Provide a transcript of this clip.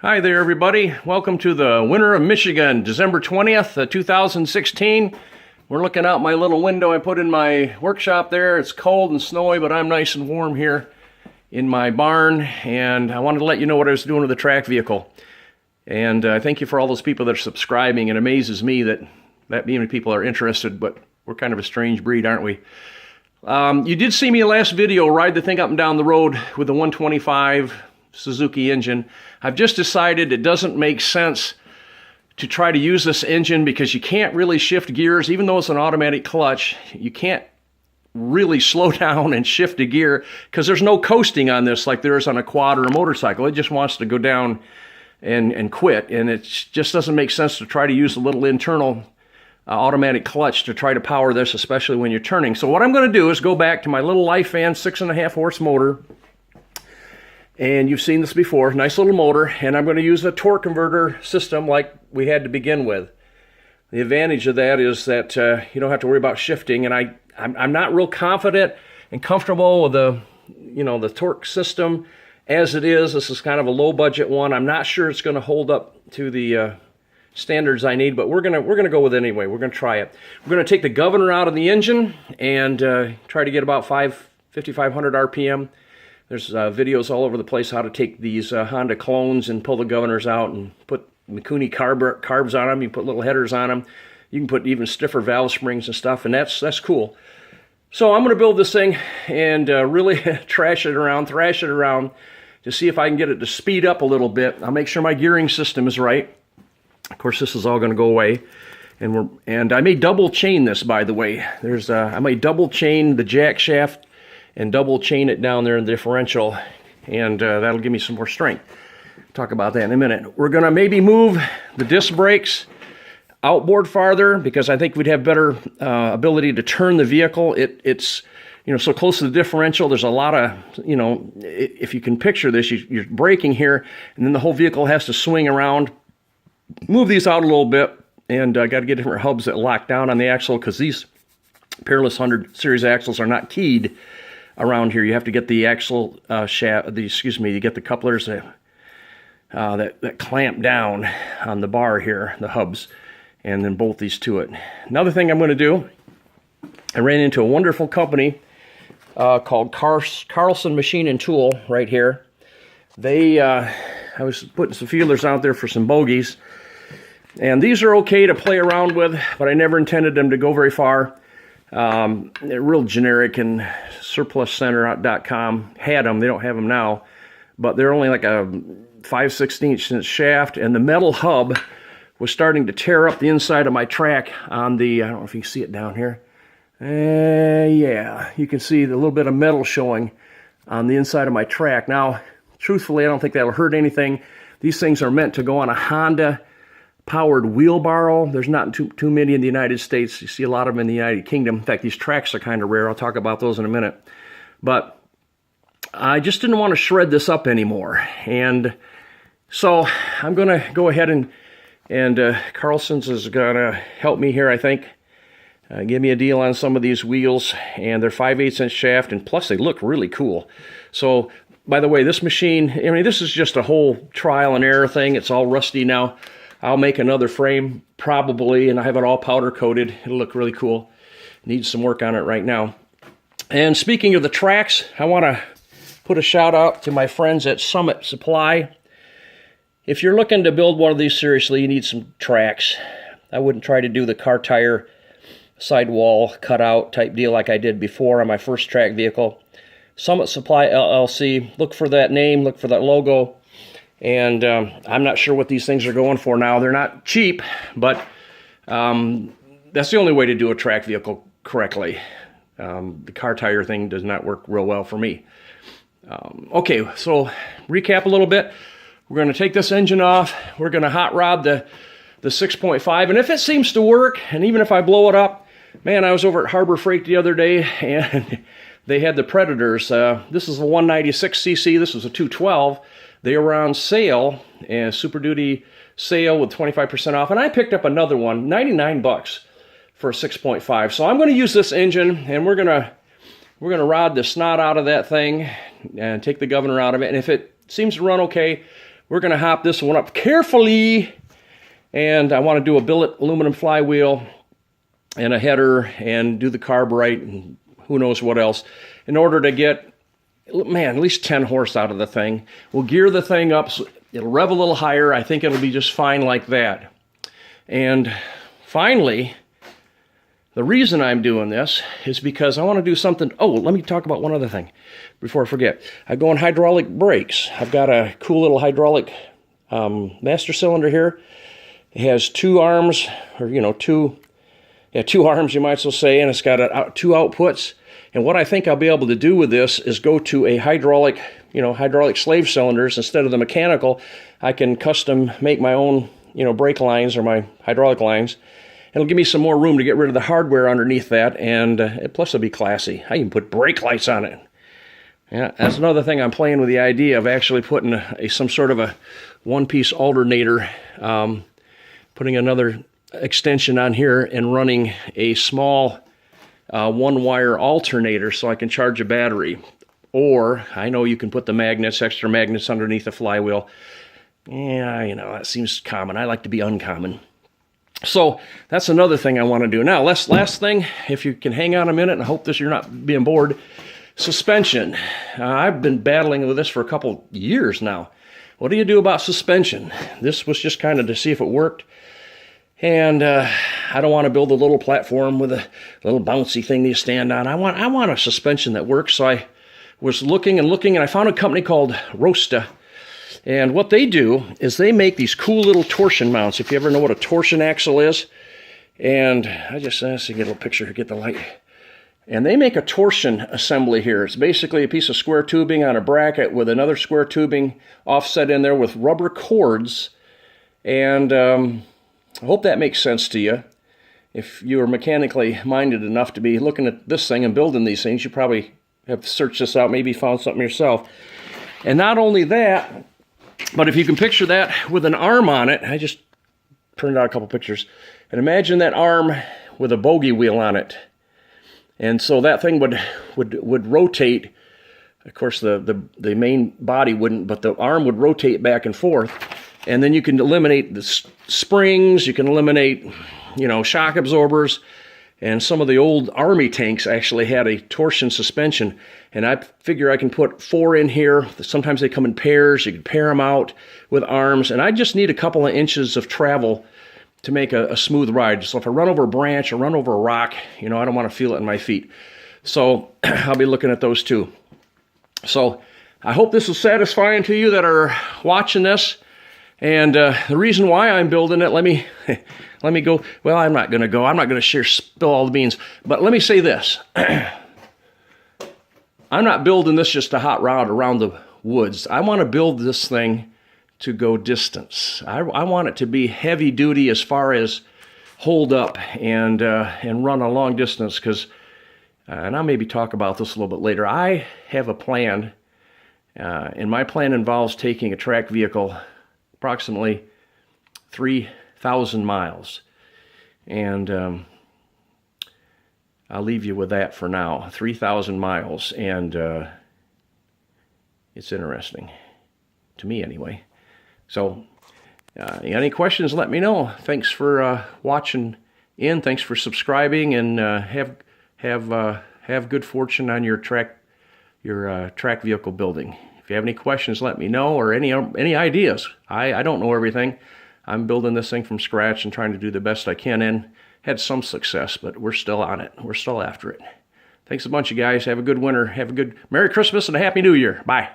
Hi there, everybody. Welcome to the winter of Michigan, December 20th, 2016. We're looking out my little window I put in my workshop there. It's cold and snowy, but I'm nice and warm here in my barn, and I wanted to let you know what I was doing with the track vehicle. And thank you for all those people that are subscribing. It amazes me that many people are interested, but we're kind of a strange breed, aren't we? You did see me last video ride the thing up and down the road with the 125 Suzuki engine. I've just decided it doesn't make sense to try to use this engine because you can't really shift gears. Even though it's an automatic clutch, you can't really slow down and shift a gear because there's no coasting on this like there is on a quad or a motorcycle. It just wants to go down and quit, and it just doesn't make sense to try to use a little internal automatic clutch to try to power this, especially when you're turning. So what I'm going to do is go back to my little Lifan 6.5 horse motor. And you've seen this before, nice little motor, and I'm going to use a torque converter system like we had to begin with. The advantage of that is that you don't have to worry about shifting, and I'm not real confident and comfortable with the torque system as it is. This is kind of a low budget one. I'm not sure it's going to hold up to the standards I need, but we're gonna go with it anyway. We're gonna try it. We're gonna take the governor out of the engine and try to get about 5,500 RPM. There's videos all over the place how to take these Honda clones and pull the governors out and put Mikuni carbs on them. You put little headers on them. You can put even stiffer valve springs and stuff, and that's cool. So I'm going to build this thing and really thrash it around to see if I can get it to speed up a little bit. I'll make sure my gearing system is right. Of course, this is all going to go away. And I may double chain this, by the way. I may double chain the jack shaft and double chain it down there in the differential, and that'll give me some more strength. Talk about that in a minute. We're gonna maybe move the disc brakes outboard farther because I think we'd have better ability to turn the vehicle. It's so close to the differential. There's a lot of, if you can picture this, you're braking here, and then the whole vehicle has to swing around. Move these out a little bit, and got to get different hubs that lock down on the axle because these Peerless 100 series axles are not keyed around here. You have to get the axle you get the couplers that clamp down on the bar here, the hubs, and then bolt these to it. Another thing I'm going to do, I ran into a wonderful company called Carlson Machine and Tool right here. I was putting some feelers out there for some bogies, and these are okay to play around with, but I never intended them to go very far. They're real generic, and surpluscenter.com had them. They don't have them now, but they're only like a 5/16 inch shaft, and the metal hub was starting to tear up the inside of my track on the, I don't know if you can see it down here. Yeah, you can see the little bit of metal showing on the inside of my track. Now, truthfully, I don't think that'll hurt anything. These things are meant to go on a Honda powered wheelbarrow. There's not too many in the United States. You see a lot of them in the United Kingdom. In fact, these tracks are kind of rare. I'll talk about those in a minute. But I just didn't want to shred this up anymore. And so I'm going to go ahead and Carlson's is going to help me here, I think. Give me a deal on some of these wheels. And they're 5/8 inch shaft, and plus they look really cool. So, by the way, this machine, this is just a whole trial and error thing. It's all rusty now. I'll make another frame probably, and I have it all powder coated. It'll look really cool. Needs some work on it right now. And speaking of the tracks, I want to put a shout out to my friends at Summit Supply. If you're looking to build one of these seriously, you need some tracks. I wouldn't try to do the car tire sidewall cutout type deal like I did before on my first track vehicle. Summit Supply LLC, look for that name, look for that logo. And I'm not sure what these things are going for now. They're not cheap, but that's the only way to do a track vehicle correctly. The car tire thing does not work real well for me. Okay, so recap a little bit. We're going to take this engine off. We're going to hot rod the 6.5. And if it seems to work, and even if I blow it up, man, I was over at Harbor Freight the other day, and they had the Predators. This is a 196cc. This was a 212. They were on sale, and Super Duty sale with 25% off, and I picked up another one, 99 bucks for a 6.5. So I'm going to use this engine, and we're going to rod the snot out of that thing and take the governor out of it. And if it seems to run okay, we're going to hop this one up carefully. And I want to do a billet aluminum flywheel and a header and do the carburet and who knows what else in order to get, man, at least 10 horse out of the thing. We'll gear the thing up so it'll rev a little higher. I think it'll be just fine like that. And finally, the reason I'm doing this is because I want to do something. Oh, let me talk about one other thing before I forget. I go on hydraulic brakes. I've got a cool little hydraulic master cylinder here. It has two arms, or two arms, you might as well say, and it's got two outputs. And what I think I'll be able to do with this is go to a hydraulic slave cylinders instead of the mechanical. I can custom make my own, brake lines or my hydraulic lines. It'll give me some more room to get rid of the hardware underneath that, and plus it'll be classy. I can put brake lights on it. Yeah, that's another thing I'm playing with, the idea of actually putting some sort of a one-piece alternator, putting another extension on here and running a small one-wire alternator so I can charge a battery. Or, I know you can put the magnets, extra magnets underneath the flywheel. Yeah, that seems common. I like to be uncommon. So, that's another thing I want to do. Now, last thing, if you can hang on a minute, and I hope you're not being bored. Suspension. I've been battling with this for a couple years now. What do you do about suspension? This was just kind of to see if it worked. And I don't want to build a little platform with a little bouncy thing that you stand on. I want a suspension that works. So I was looking, and I found a company called Rosta. And what they do is they make these cool little torsion mounts, if you ever know what a torsion axle is. And let's see, get a little picture here, get the light. And they make a torsion assembly here. It's basically a piece of square tubing on a bracket with another square tubing offset in there with rubber cords. And I hope that makes sense to you. If you are mechanically minded enough to be looking at this thing and building these things, you probably have searched this out, maybe found something yourself. And not only that, but if you can picture that with an arm on it, I just printed out a couple pictures, and imagine that arm with a bogey wheel on it. And so that thing would rotate. Of course, the main body wouldn't, but the arm would rotate back and forth. And then you can eliminate the springs, you can eliminate, shock absorbers. And some of the old Army tanks actually had a torsion suspension. And I figure I can put 4 in here. Sometimes they come in pairs. You can pair them out with arms. And I just need a couple of inches of travel to make a smooth ride. So if I run over a branch or run over a rock, I don't want to feel it in my feet. So I'll be looking at those too. So I hope this is satisfying to you that are watching this. And the reason why I'm building it, let me go. Well, I'm not going to spill all the beans. But let me say this. I'm not building this just a hot rod around the woods. I want to build this thing to go distance. I want it to be heavy duty as far as hold up and run a long distance, because, and I'll maybe talk about this a little bit later, I have a plan, and my plan involves taking a track vehicle approximately 3,000 miles. And I'll leave you with that for now. 3,000 miles, and it's interesting, to me anyway. So, any questions, let me know. Thanks for watching in. Thanks for subscribing, and have good fortune on your track vehicle building. If you have any questions, let me know, or any ideas. I don't know everything. I'm building this thing from scratch and trying to do the best I can, and had some success, but we're still on it. We're still after it. Thanks a bunch, you guys. Have a good winter. Have a good Merry Christmas and a Happy New Year. Bye.